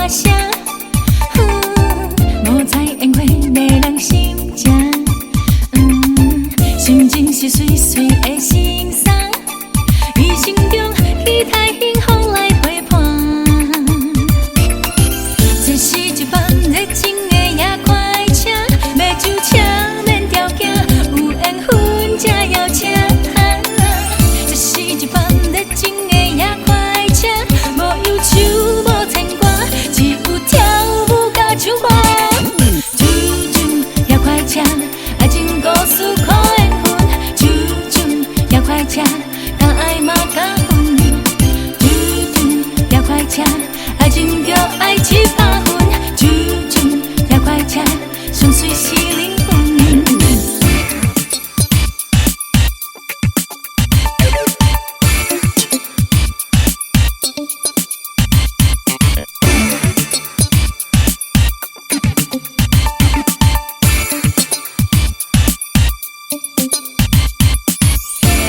大声，五彩烟花迷人心情，心情是水水的心送，伊心中期待幸福来陪伴。这是一班热情的夜快车，要上车免条件，有缘分才邀请。这是一班热情的夜快车，无忧愁无牵挂，只有跳舞甲唱歌。啾啾夜快车，爱情故事靠缘分。啾啾夜快车，敢爱嘛敢分。啾啾夜快车，爱情就爱700分。啾啾夜快车，上水是灵魂。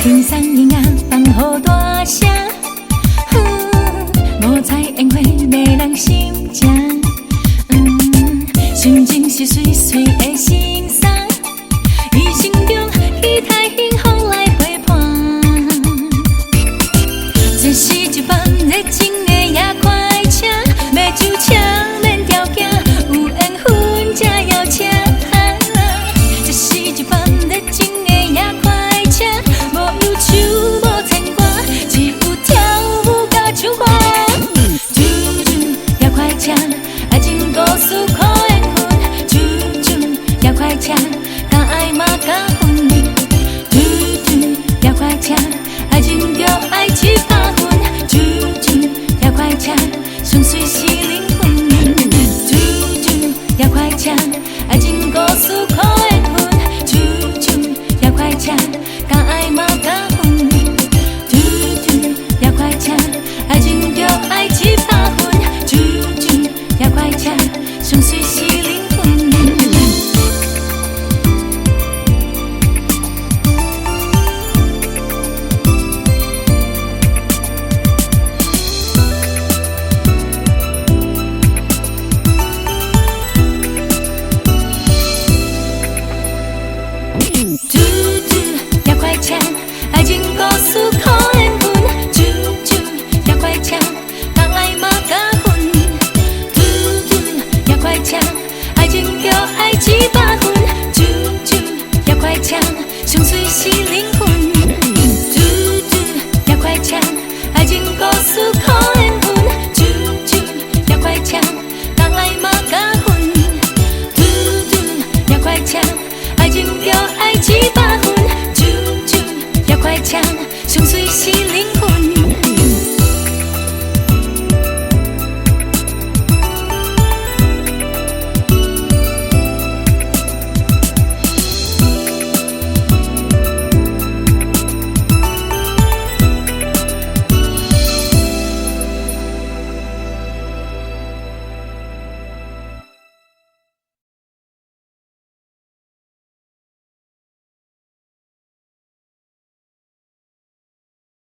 天上音乐放好大声，五彩烟花迷人心情。